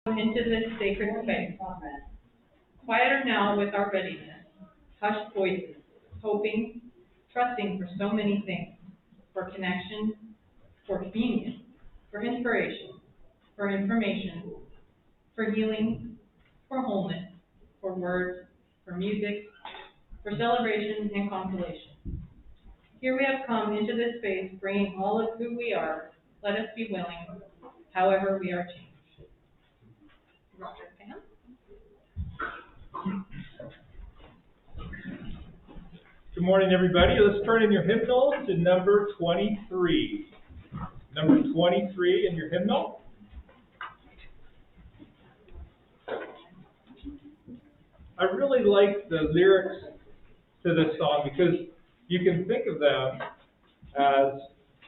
into this sacred space. Quieter now with our readiness, hushed voices, hoping, trusting for so many things, for connection, for communion, for inspiration, for information, for healing, for wholeness, for words, for music, for celebration and consolation. Here we have come into this space bringing all of who we are. Let us be willing, however we are changed. Roger, Pam? Good morning, everybody. Let's turn in your hymnal to number 23. Number 23 in your hymnal. I really like the lyrics to this song because you can think of them as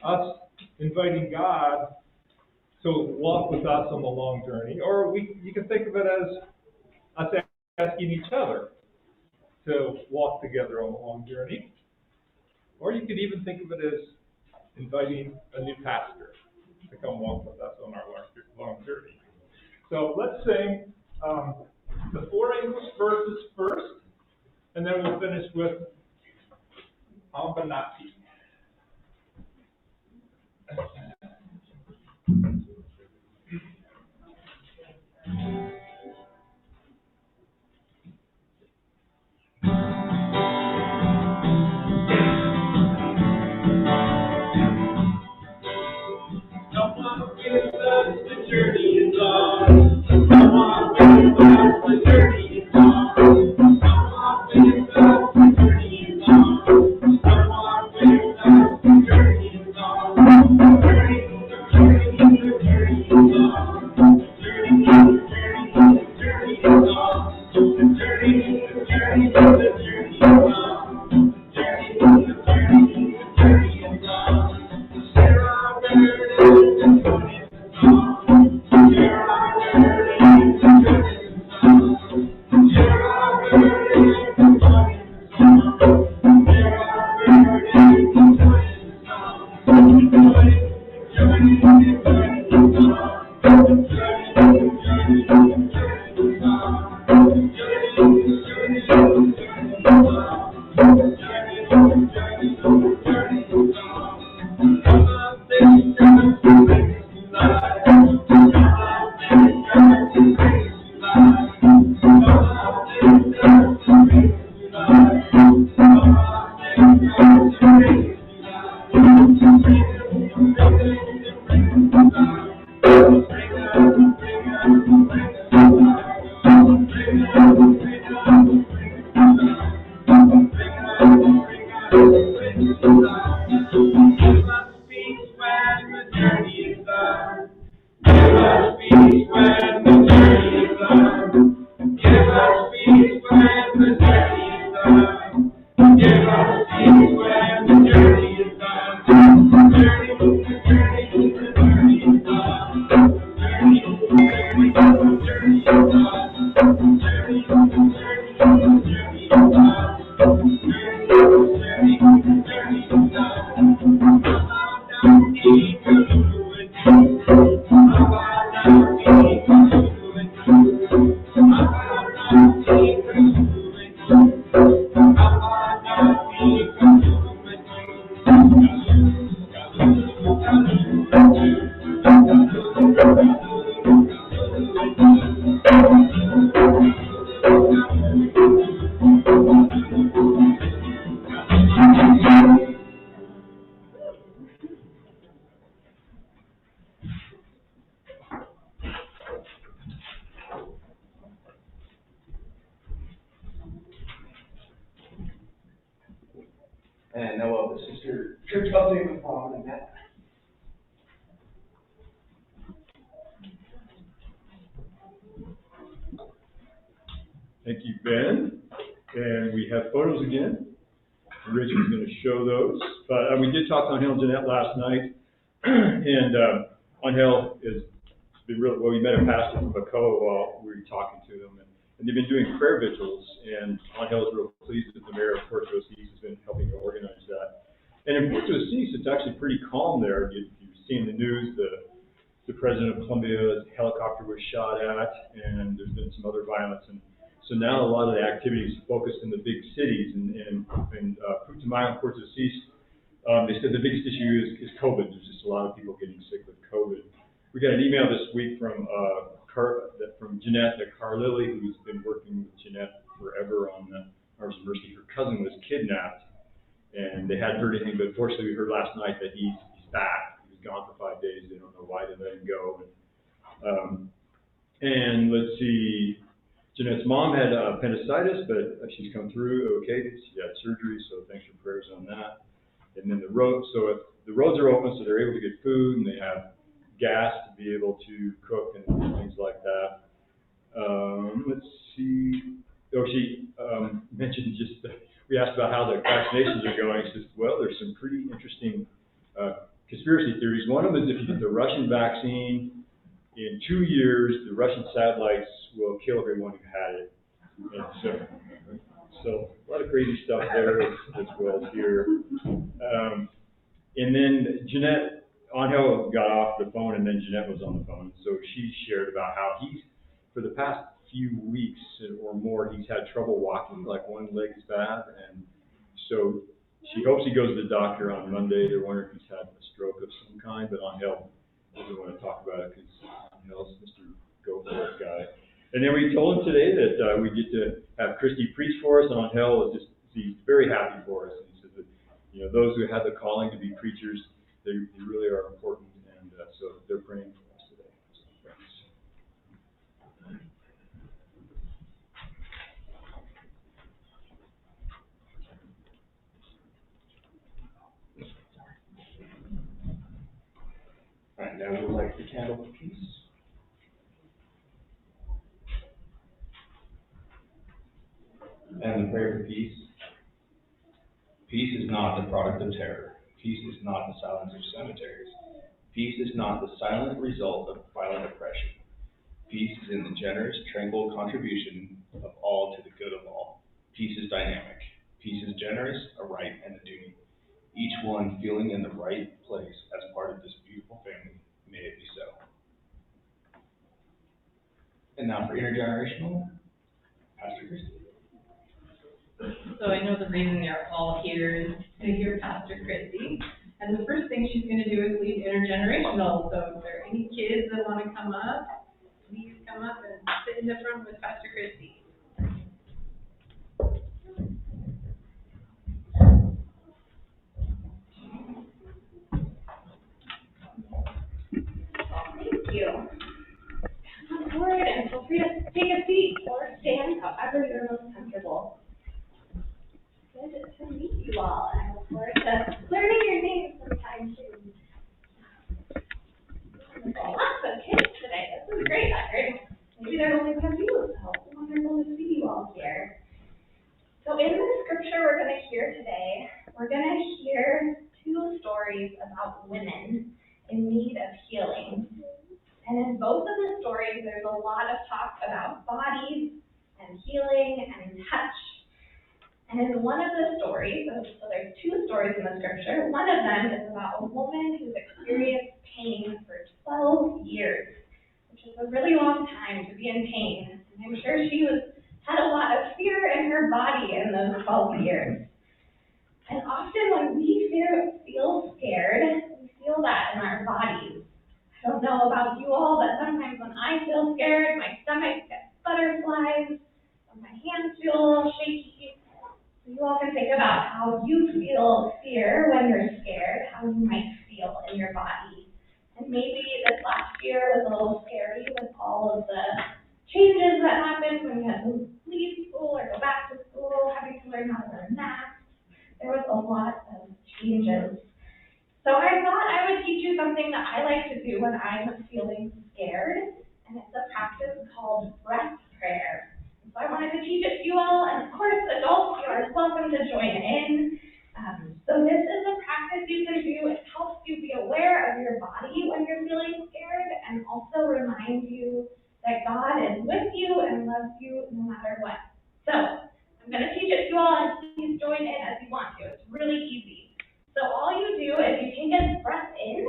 us inviting God to walk with us on the long journey, or you can think of it as us asking each other to walk together on the long journey. Or you could even think of it as inviting a new pastor to come walk with us on our long journey. So let's sing the 4 English verses first, and then we'll finish with Ambanati. Come on with us, the journey is long. Come on with us, the journey is long. Come on with us, the journey is long. Come on with us, the journey is long. The journey is long. The journey is long. And Noah, the sister, church update with Paul and Matt. Thank you, Ben. And we have photos again. Rich is going to show those. But we did talk to Angel and Jeanette last night. And Angel has been really, well, we met a pastor from Bacoa while we were talking to them. And they've been doing prayer vigils. And Angel is real pleased that the mayor of Puerto Asís has been helping to organize that. And in Puerto Asís, it's actually pretty calm there. You've seen the news, the the president of Colombia, helicopter was shot at, and there's been some other violence. And so now a lot of the activities focused in the big cities, and Putumayo and Puerto Cis, they said the biggest issue is COVID. There's just a lot of people getting sick with COVID. We got an email this week from Jeanette at Carlilly, who's been working with Jeanette forever on the Arms of Mercy. Her cousin was kidnapped, and they hadn't heard anything, but fortunately we heard last night that he's back. He was gone for 5 days. They don't know why they let him go. And let's see, Jeanette's mom had appendicitis, but she's come through okay. She had surgery, so thanks for prayers on that. And then the roads, so if the roads are open, so they're able to get food, and they have gas to be able to cook and things like that. Let's see. Oh, she mentioned just, we asked about how the vaccinations are going. She says, well, there's some pretty interesting conspiracy theories. One of them is if you get the Russian vaccine, in 2 years, the Russian satellites will kill everyone who had it. And so a lot of crazy stuff there as well here. And then Jeanette, Angel got off the phone, and then Jeanette was on the phone. So she shared about how for the past few weeks or more, he's had trouble walking, like one leg is bad. And so she hopes he goes to the doctor on Monday. They're wondering if he's had a stroke of some kind, but Angel doesn't want to talk about it because Angel's Mr. Go For It guy. And then we told him today that we get to have Christy preach for us, and Angel is he's very happy for us. He says that, those who have the calling to be preachers, they really are important, and so they're praying for us today. So thanks. All right, now we'll light the candle of peace. And the prayer for peace. Peace is not the product of terror. Peace is not the silence of cemeteries. Peace is not the silent result of violent oppression. Peace is in the generous, tranquil contribution of all to the good of all. Peace is dynamic. Peace is generous, a right and a duty. Each one feeling in the right place as part of this beautiful family. May it be so. And now for intergenerational, Pastor Christy. So I know the reason you're all here is to hear Pastor Christy. And the first thing she's going to do is lead intergenerational. So if there are any kids that want to come up, please come up and sit in the front with Pastor Christy. Thank you. Come forward and feel free to take a seat or stand, however you're most comfortable. Good to meet you all, and I look forward to learning your names sometime soon. Lots of kids today. This is great. I heard maybe there only been a few, so it's wonderful to see you all here. So in the scripture we're going to hear today, we're going to hear two stories about women in need of healing. And in both of the stories, there's a lot of talk about bodies and healing and touch. And in one of the stories, so there's two stories in the scripture, one of them is about a woman who's experienced pain for 12 years, which is a really long time to be in pain. And I'm sure she had a lot of fear in her body in those 12 years. And often when we feel scared, we feel that in our bodies. I don't know about you all, but sometimes when I feel scared, my stomach gets butterflies, and my hands feel a little shaky. You all can think about how you feel fear when you're scared, how you might feel in your body. And maybe this last year was a little scary with all of the changes that happened when you had to leave school or go back to school, having to learn how to wear masks. There was a lot of changes. So I thought I would teach you something that I like to do when I'm feeling scared, and it's a practice called breath prayer. So I wanted to teach it to you all, and of course, adults, you are welcome to join in. So this is a practice you can do. It helps you be aware of your body when you're feeling scared, and also remind you that God is with you and loves you no matter what. So I'm going to teach it to you all, and please join in as you want to. It's really easy. So all you do is you take a breath in,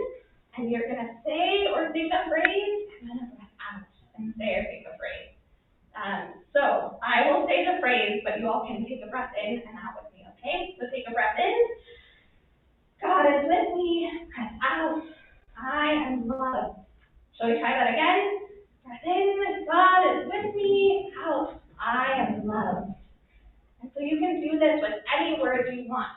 And you're gonna say or think a phrase, and then breath out and say or think a phrase. So I will say the phrase, but you all can take a breath in and out with me, okay? So take a breath in. God is with me. Breath out. I am loved. Shall we try that again? Breath in. God is with me. Out. I am loved. And so you can do this with any word you want.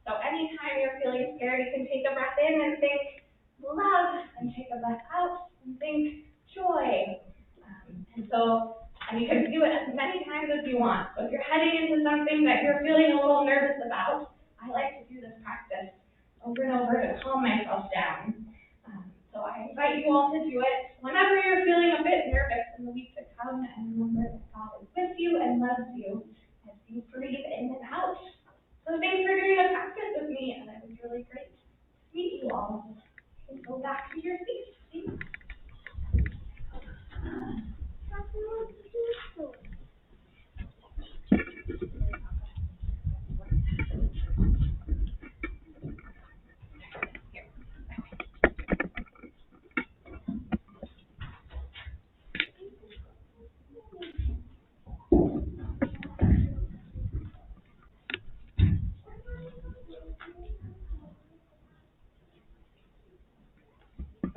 So anytime you're feeling scared, you can take a breath in and think love, and take a breath out and think joy. And you can do it as many times as you want. So if you're heading into something that you're feeling a little nervous about, I like to do this practice over and over to calm myself down. So I invite you all to do it whenever you're feeling a bit nervous in the week to come, and remember that God is with you and loves you as you breathe in and out. So thanks for doing the practice with me, and it was really great to meet you all. You can go back to your seats. Thanks.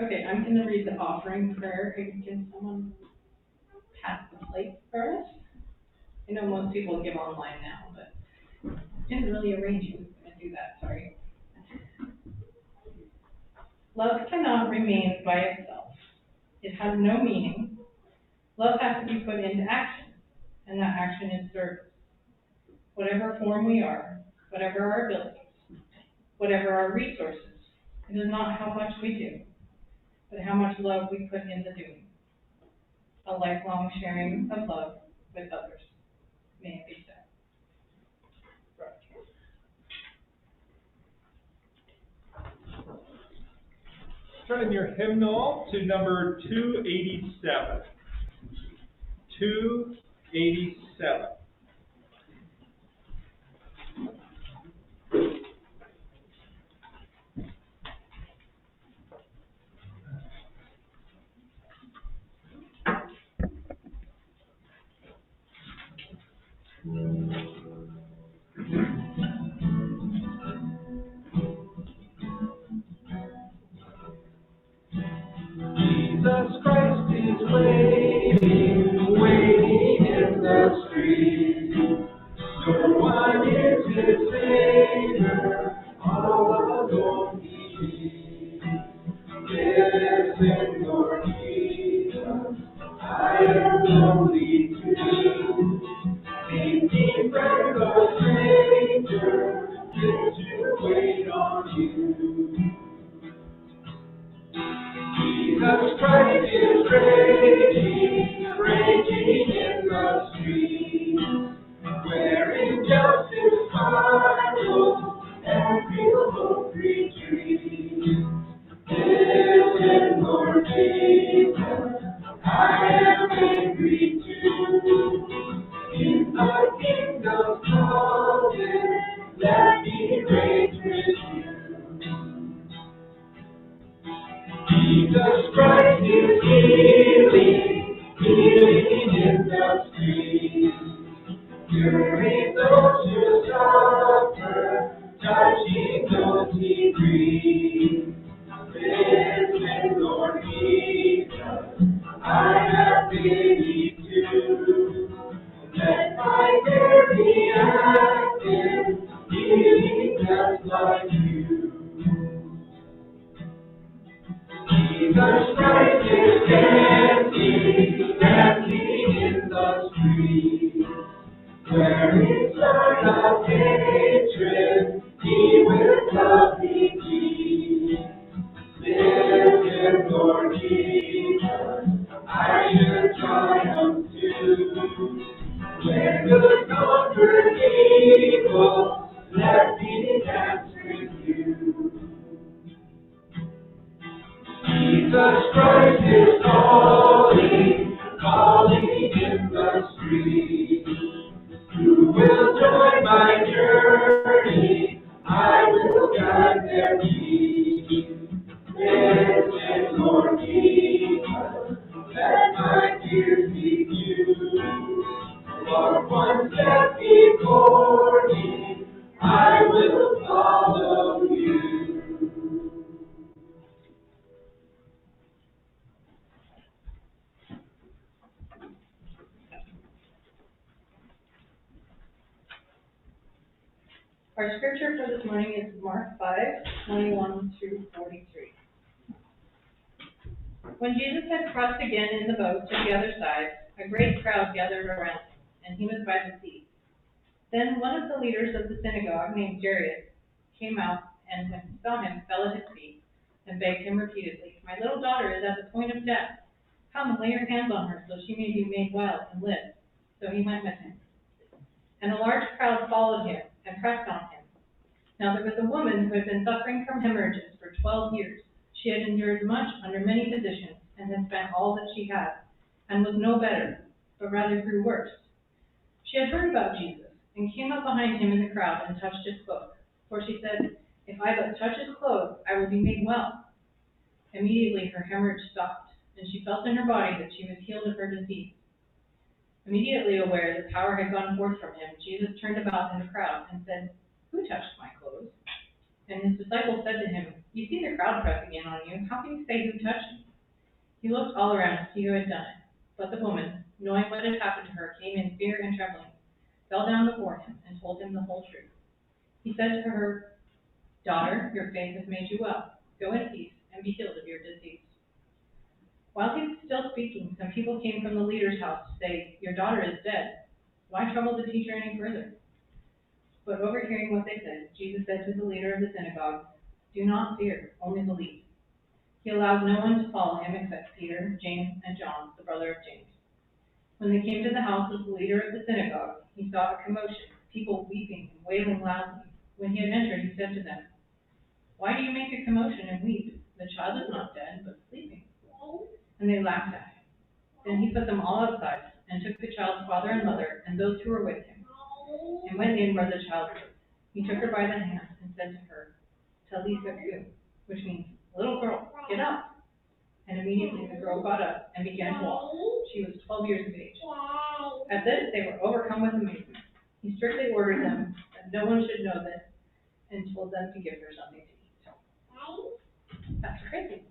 Okay, I'm gonna read the offering prayer. Can someone pass the plate for us? I know most people give online now, but didn't really arrange who's gonna do that, sorry. Love cannot remain by itself. It has no meaning. Love has to be put into action, and that action is service. Whatever form we are, whatever our abilities, whatever our resources, it is not how much we do, but how much love we put into doing. A lifelong sharing of love with others. May it be so. Turn your hymnal to number 287. 287. Jesus Christ is waiting, waiting in the street. No one is his Savior, all alone he is. Listen, Lord Jesus, I am lonely too. Seeking friend or stranger, just to wait on you. Jesus Christ is raging, raging in the streets, where injustice spirals and real hope retreats. Listen, Lord Jesus, I am angry too. In the kingdom's calling, let me rage with you. Jesus Christ is healing, healing in the streets, curing those who suffer, touching those he grieves. Listen, Lord Jesus, I have pity too. Let my very action healing just like you. Jesus Christ is dancing, dancing in the streets, where inside of hatred he will love me deep. Listen, Lord Jesus, I should triumph too. When good conquers evil, let me dance with you. Jesus Christ is calling, calling in the streets. Who will join my journey? I will guide their feet. Listen, you. You are one step before me, I will follow you. Our scripture for this morning is Mark 5:21 through 43. When Jesus had crossed again in the boat to the other side, a great crowd gathered around him, and he was by the sea. Then one of the leaders of the synagogue, named Jairus, came out, and when he saw him, fell at his feet, and begged him repeatedly, "My little daughter is at the point of death. Come and lay your hands on her, so she may be made well and live." So he went with him. And a large crowd followed him and pressed on him. Now there was a woman who had been suffering from hemorrhages for 12 years. She had endured much under many physicians, and had spent all that she had, and was no better, but rather grew worse. She had heard about Jesus, and came up behind him in the crowd and touched his cloak. For she said, "If I but touch his clothes, I will be made well." Immediately her hemorrhage stopped, and she felt in her body that she was healed of her disease. Immediately aware that power had gone forth from him, Jesus turned about in the crowd and said, "Who touched my clothes?" And his disciples said to him, "You see the crowd pressing in on you. How can you say, 'Who touched me?'" He looked all around to see who had done it. But the woman, knowing what had happened to her, came in fear and trembling, fell down before him, and told him the whole truth. He said to her, "Daughter, your faith has made you well. Go in peace and be healed of your disease." While he was still speaking, some people came from the leader's house to say, "Your daughter is dead. Why trouble the teacher any further?" But overhearing what they said, Jesus said to the leader of the synagogue, "Do not fear, only believe." He allowed no one to follow him except Peter, James, and John, the brother of James. When they came to the house of the leader of the synagogue, he saw a commotion, people weeping and wailing loudly. When he had entered, he said to them, "Why do you make a commotion and weep? The child is not dead, but sleeping." And they laughed at him. Then he put them all outside, and took the child's father and mother, and those who were with him, and went in where the child was. He took her by the hand, and said to her, "Talitha kum," which means, "Little girl, get up." And immediately the girl got up and began to walk. She was 12 years of age. At this they were overcome with amazement. He strictly ordered them that no one should know this, and told them to give her something to eat. Pastor Tracy.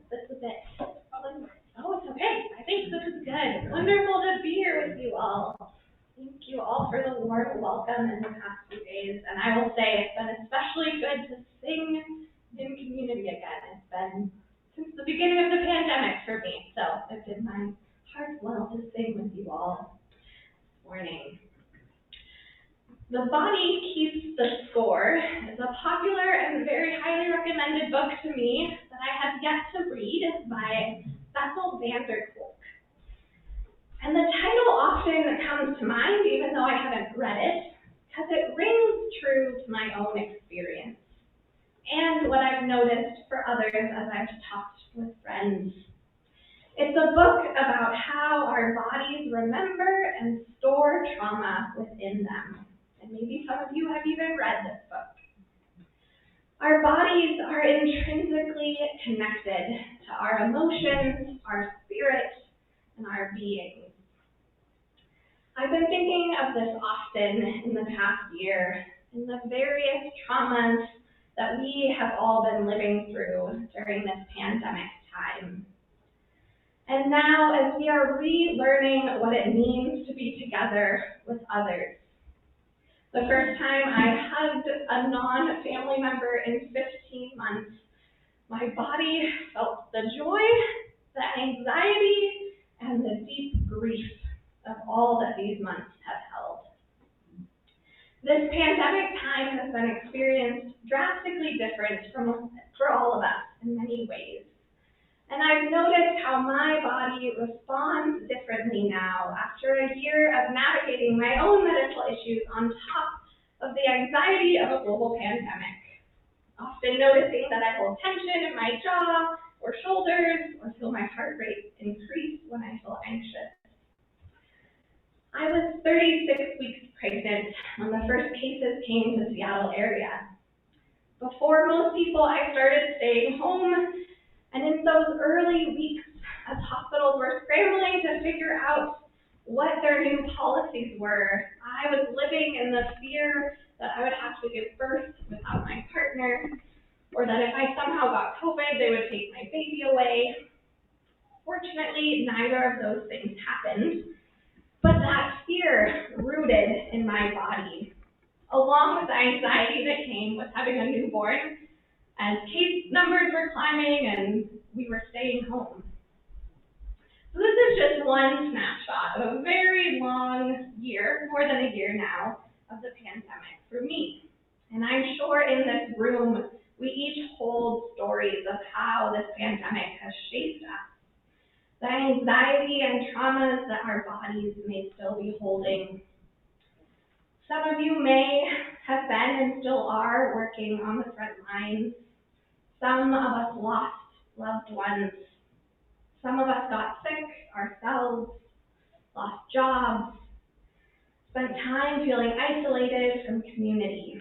This is it. Oh, it's okay. I think this is good. Wonderful to be here with you all. Thank you all for the warm welcome in the past few days. And I will say it's been especially good to sing in community again. It's been since the beginning of the pandemic for me. So it did my heart well to sing with you all this morning. The Body Keeps the Score is a popular and very highly recommended book to me that I have yet to read by Bessel van der Kolk. And the title often comes to mind, even though I haven't read it, because it rings true to my own experience and what I've noticed for others as I've talked with friends. It's a book about how our bodies remember and store trauma within them. And maybe some of you have even read this book. Our bodies are intrinsically connected to our emotions, our spirit, and our being. I've been thinking of this often in the past year, in the various traumas that we have all been living through during this pandemic time. And now, as we are relearning what it means to be together with others. The first time I hugged a non-family member in 15 months, my body felt the joy, the anxiety, and the deep grief of all that these months have held. This pandemic time has been experienced drastically different for all of us in many ways. And I've noticed how my body responds differently now after a year of navigating my own medical issues on top of the anxiety of a global pandemic. Often noticing that I hold tension in my jaw or shoulders, or feel my heart rate increase when I feel anxious. I was 36 weeks pregnant when the first cases came to the Seattle area. Before most people, I started staying home, and in those early weeks, as hospitals were scrambling to figure out what their new policies were, I was living in the fear that I would have to give birth without my partner, or that if I somehow got COVID, they would take my baby away. Fortunately, neither of those things happened, but that fear rooted in my body, along with the anxiety that came with having a newborn, as case numbers were climbing and we were staying home. So this is just one snapshot of a very long year, more than a year now, of the pandemic for me. And I'm sure in this room, we each hold stories of how this pandemic has shaped us. The anxiety and traumas that our bodies may still be holding. Some of you may have been and still are working on the front lines. Some of us lost loved ones. Some of us got sick ourselves, lost jobs, spent time feeling isolated from community.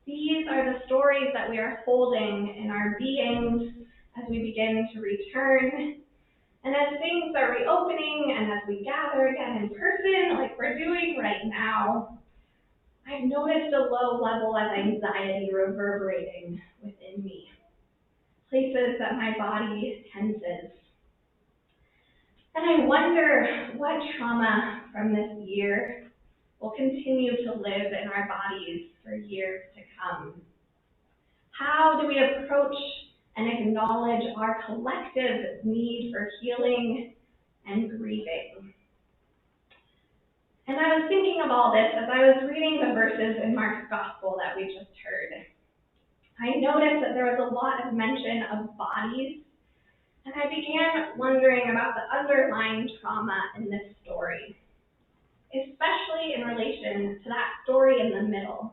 These are the stories that we are holding in our beings as we begin to return. And as things are reopening and as we gather again in person, like we're doing right now, I've noticed a low level of anxiety reverberating within me, places that my body tenses. And I wonder what trauma from this year will continue to live in our bodies for years to come. How do we approach and acknowledge our collective need for healing and grieving? And I was thinking of all this as I was reading the verses in Mark's Gospel that we just heard. I noticed that there was a lot of mention of bodies, and I began wondering about the underlying trauma in this story, especially in relation to that story in the middle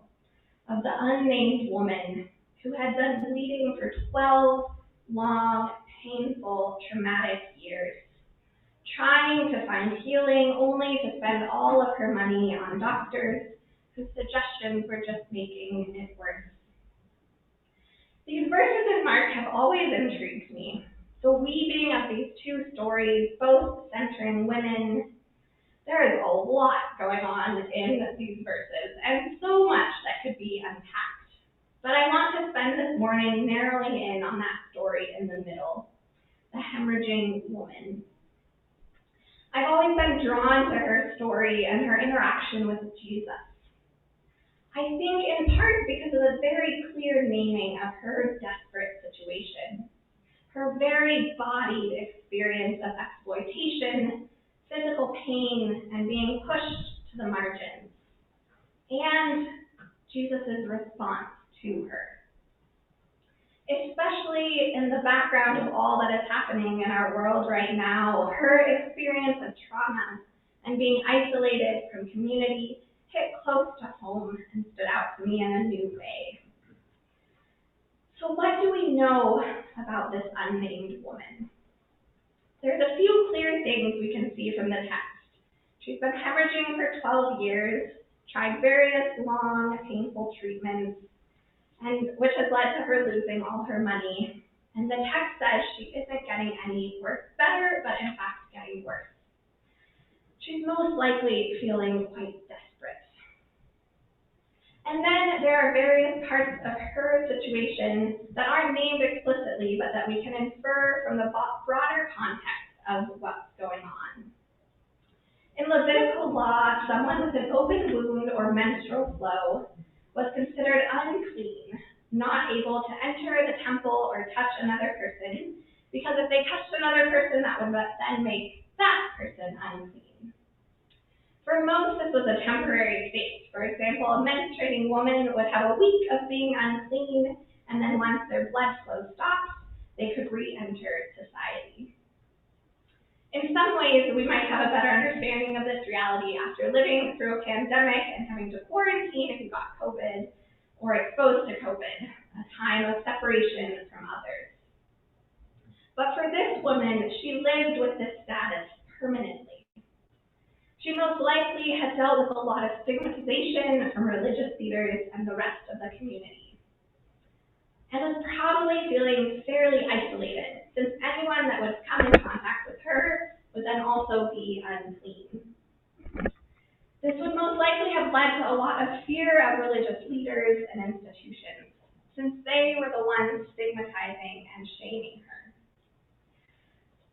of the unnamed woman who had been bleeding for 12 long, painful, traumatic years, trying to find healing only to spend all of her money on doctors whose suggestions were just making it worse. These verses in Mark have always intrigued me. The weaving of these two stories, both centering women, there is a lot going on in these verses, and so much that could be unpacked. But I want to spend this morning narrowing in on that story in the middle, the hemorrhaging woman. I've always been drawn to her story and her interaction with Jesus. I think in part because of the very clear naming of her desperate situation, her very embodied experience of exploitation, physical pain, and being pushed to the margins, and Jesus' response to her. Especially in the background of all that is happening in our world right now, her experience of trauma and being isolated from community hit close to home and stood out to me in a new way. So what do we know about this unnamed woman? There's a few clear things we can see from the text. She's been hemorrhaging for 12 years, tried various long, painful treatments, and which has led to her losing all her money. And the text says she isn't getting any better, but in fact getting worse. She's most likely feeling quite desperate. And then there are various parts of her situation that aren't named explicitly, but that we can infer from the broader context of what's going on. In Levitical law, someone with an open wound or menstrual flow was considered unclean, not able to enter the temple or touch another person, because if they touched another person, that would then make that person unclean. For most, this was a temporary state. For example, a menstruating woman would have a week of being unclean, and then once their blood flow stopped, they could re-enter society. In some ways, we might have a better understanding of this reality after living through a pandemic and having to quarantine if you got COVID or exposed to COVID, a time of separation from others. But for this woman, she lived with this status permanently. She most likely had dealt with a lot of stigmatization from religious leaders and the rest of the community. and was probably feeling fairly isolated, since anyone that would come in contact with her would then also be unclean. This would most likely have led to a lot of fear of religious leaders and institutions, since they were the ones stigmatizing and shaming her.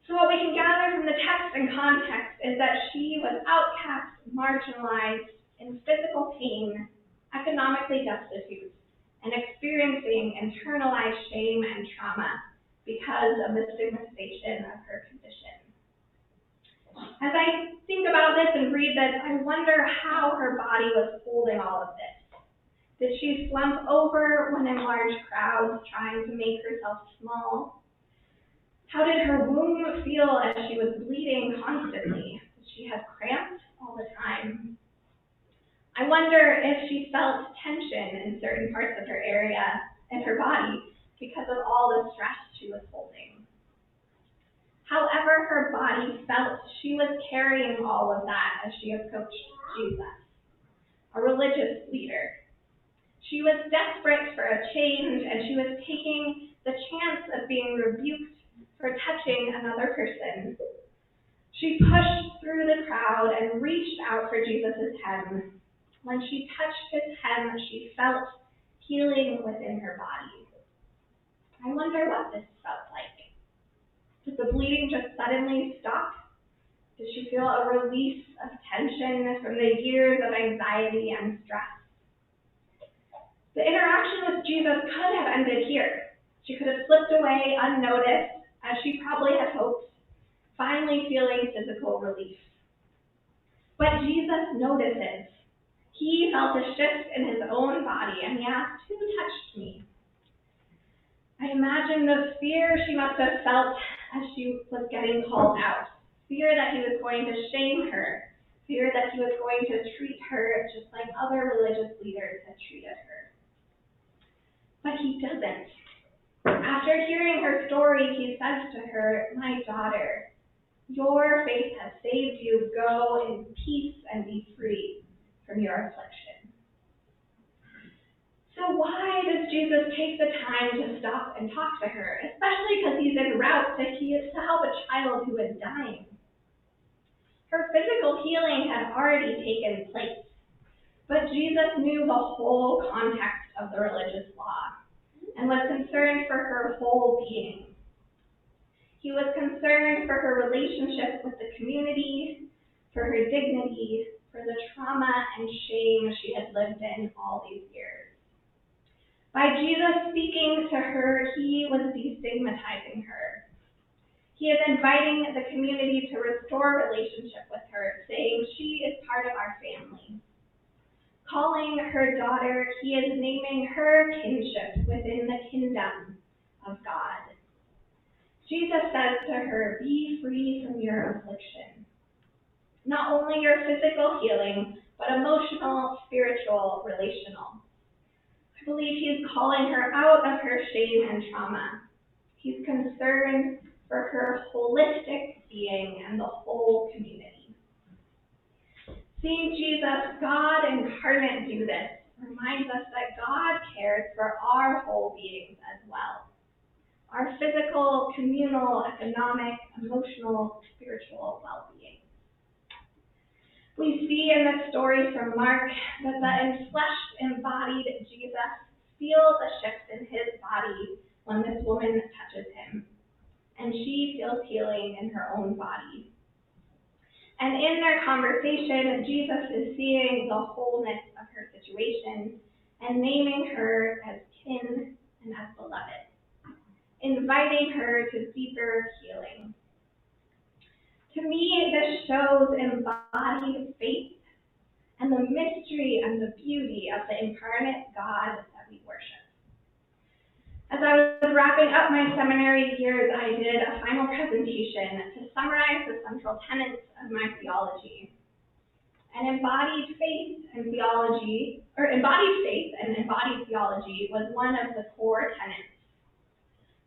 So what we can gather from the text and context is that she was outcast, marginalized, in physical pain, economically destitute, and experiencing internalized shame and trauma because of the stigmatization of her condition. As I think about this and read this, I wonder how her body was holding all of this. Did she slump over when in large crowds, trying to make herself small? How did her womb feel as she was bleeding constantly? Did she have cramps all the time? I wonder if she felt tension in certain parts of her area and her body because of all the stress she was holding. However her body felt, she was carrying all of that as she approached Jesus, a religious leader. She was desperate for a change, and she was taking the chance of being rebuked for touching another person. She pushed through the crowd and reached out for Jesus' hem. When she touched his hem, she felt healing within her body. I wonder what this felt like. Did the bleeding just suddenly stop? Did she feel a release of tension from the years of anxiety and stress? The interaction with Jesus could have ended here. She could have slipped away unnoticed, as she probably had hoped, finally feeling physical relief. But Jesus notices. He felt a shift in his own body, and he asked, "Who touched me?" I imagine the fear she must have felt as she was getting called out. Fear that he was going to shame her. Fear that he was going to treat her just like other religious leaders had treated her. But he doesn't. After hearing her story, he says to her, "My daughter, your faith has saved you. Go in peace and be free from your affliction." So why does Jesus take the time to stop and talk to her, especially because he's en route to help a child who is dying? Her physical healing had already taken place, but Jesus knew the whole context of the religious law and was concerned for her whole being. He was concerned for her relationship with the community, for her dignity, for the trauma and shame she had lived in all these years. By Jesus speaking to her, he was destigmatizing her. He is inviting the community to restore relationship with her, saying she is part of our family. Calling her daughter, he is naming her kinship within the kingdom of God. Jesus says to her, "Be free from your affliction." Not only your physical healing, but emotional, spiritual, relational. I believe he's calling her out of her shame and trauma. He's concerned for her holistic being and the whole community. Seeing Jesus, God incarnate, do this reminds us that God cares for our whole beings as well. Our physical, communal, economic, emotional, spiritual well-being. We see in the story from Mark that the enfleshed, embodied Jesus feels a shift in his body when this woman touches him, and she feels healing in her own body. And in their conversation, Jesus is seeing the wholeness of her situation and naming her as kin and as beloved, inviting her to deeper healing. To me, this shows embodied faith and the mystery and the beauty of the incarnate God that we worship. As I was wrapping up my seminary years, I did a final presentation to summarize the central tenets of my theology. And embodied faith and embodied theology was one of the core tenets.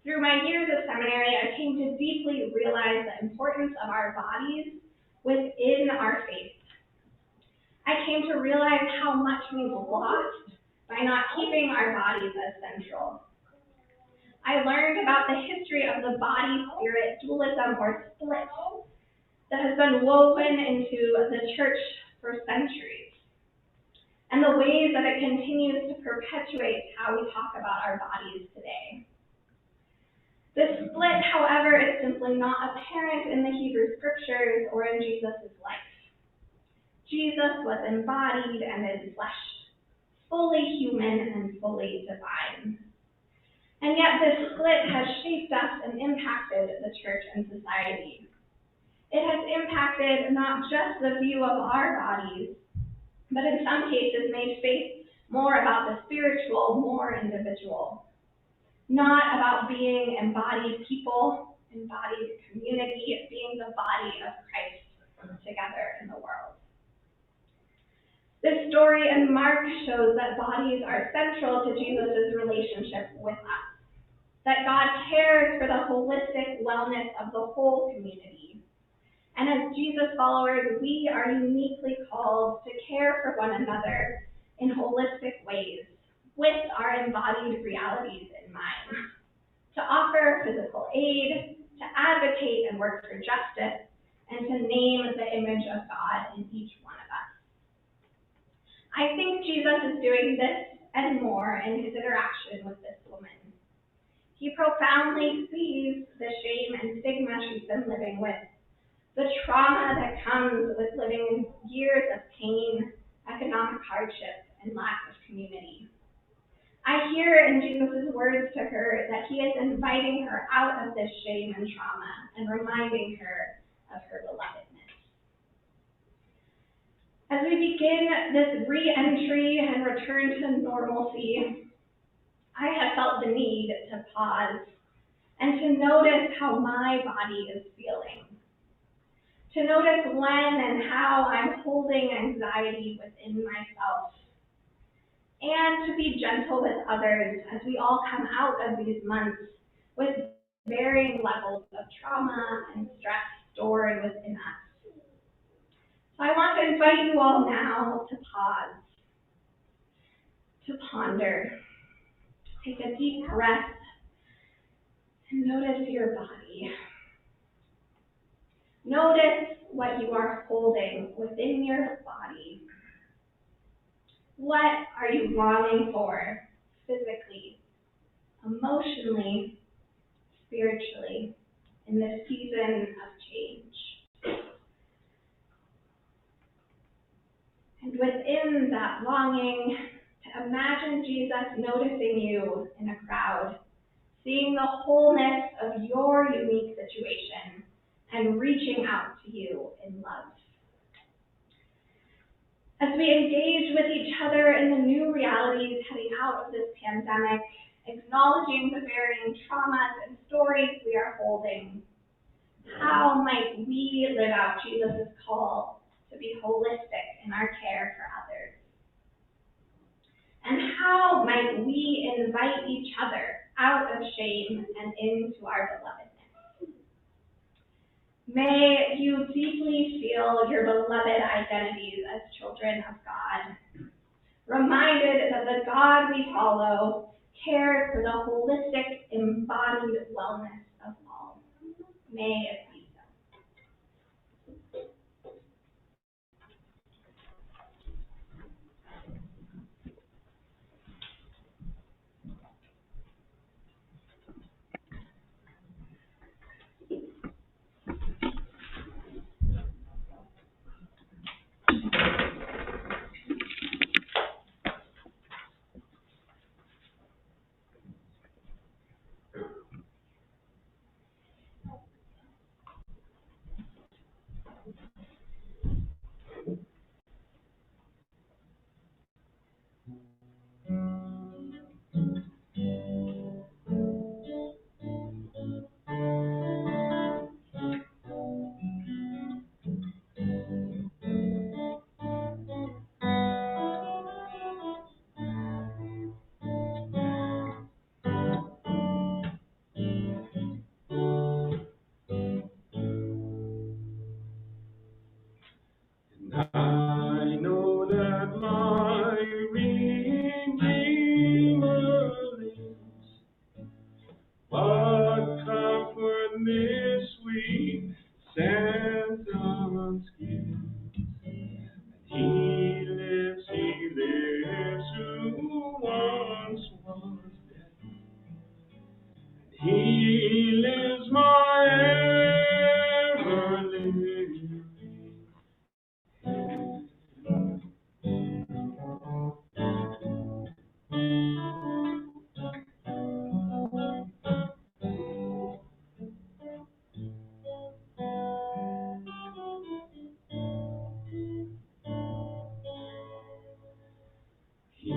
Through my years of seminary, I came to deeply realize the importance of our bodies within our faith. I came to realize how much we've lost by not keeping our bodies as central. I learned about the history of the body-spirit dualism or split that has been woven into the church for centuries, and the ways that it continues to perpetuate how we talk about our bodies today. This split, however, is simply not apparent in the Hebrew scriptures or in Jesus' life. Jesus was embodied and in flesh, fully human and fully divine. And yet this split has shaped us and impacted the church and society. It has impacted not just the view of our bodies, but in some cases made space more about the spiritual, more individual. Not about being embodied people, embodied community, being the body of Christ together in the world. This story in Mark shows that bodies are central to Jesus' relationship with us, that God cares for the holistic wellness of the whole community. And as Jesus followers, we are uniquely called to care for one another in holistic ways, with our embodied realities in mind, to offer physical aid, to advocate and work for justice, and to name the image of God in each one of us. I think Jesus is doing this and more in his interaction with this woman. He profoundly sees the shame and stigma she's been living with, the trauma that comes with living in years of pain, economic hardship, and lack of community. I hear in Jesus' words to her that he is inviting her out of this shame and trauma and reminding her of her belovedness. As we begin this re-entry and return to normalcy, I have felt the need to pause and to notice how my body is feeling. To notice when and how I'm holding anxiety within myself. And to be gentle with others as we all come out of these months with varying levels of trauma and stress stored within us. So I want to invite you all now to pause, to ponder, take a deep breath, and notice your body. Notice what you are holding within your body. What are you longing for physically, emotionally, spiritually in this season of change? And within that longing, to imagine Jesus noticing you in a crowd, seeing the wholeness of your unique situation, and reaching out to you in love. As we engage with each other in the new realities heading out of this pandemic, acknowledging the varying traumas and stories we are holding, how might we live out Jesus' call to be holistic in our care for others? And how might we invite each other out of shame and into our belovedness? May you deeply feel your beloved identities as children of God, reminded that the God we follow cares for the holistic, embodied wellness of all. May it be so. lives my ever living. He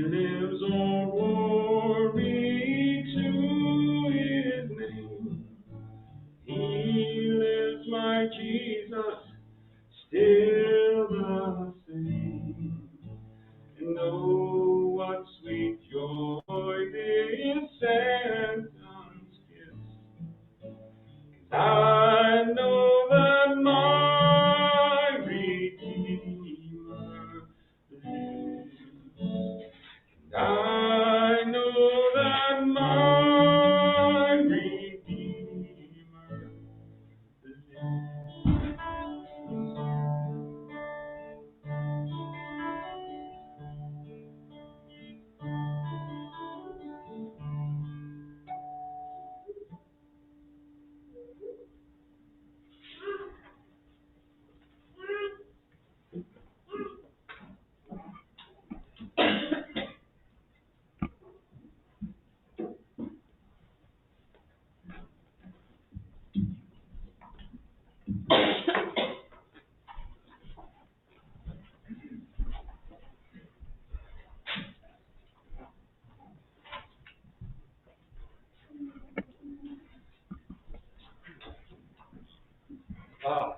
lives, oh glory to his name. He lives, my Jesus, still the same. And oh, what sweet joy this sentence gives. I know that my Redeemer lives. I know that my Redeemer Wow.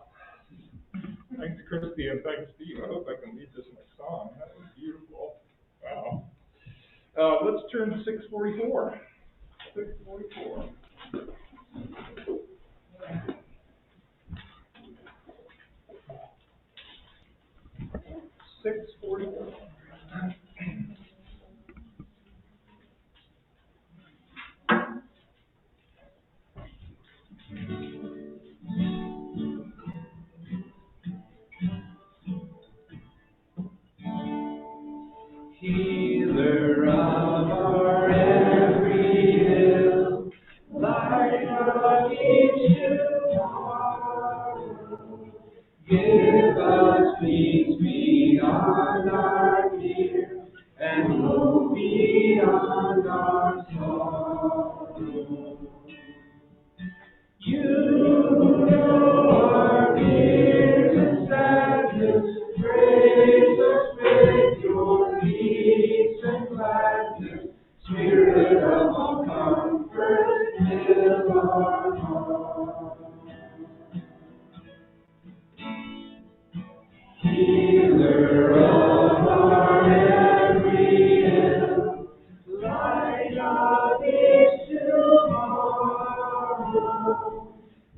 Thanks, Christy, and thanks, Steve. I hope I can lead this next song. That was beautiful. Wow. Let's turn to 644. 644. 644. Healer of our every ill, light of each tomorrow. Give us peace beyond our fear, and hope beyond our sorrow. You know our fears and sadness, praise us with your peace and gladness. Spirit of all comfort, fill our hearts. Healer of our every ill, light of each tomorrow.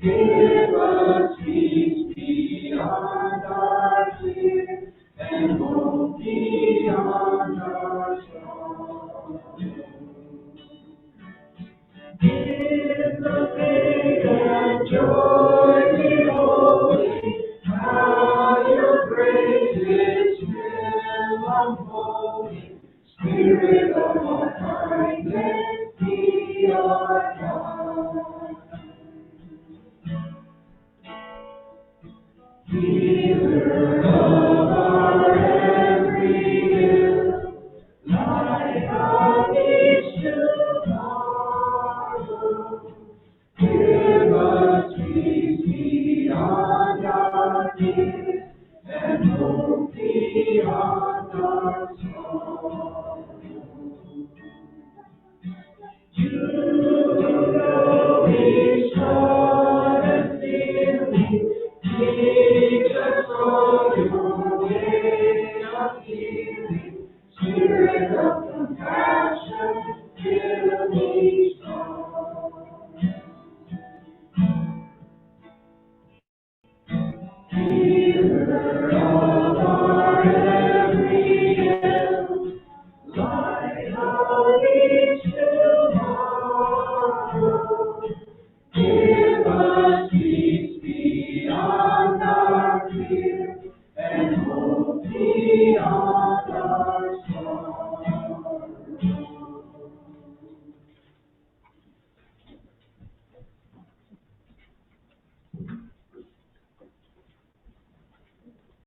Give us peace beyond our fear, and hope beyond our sorrow. In the faith and joy beholding, how your grace is still unfolding. Spirit of all kindness, be our guide. Healer of our every ill, light of each tomorrow. Give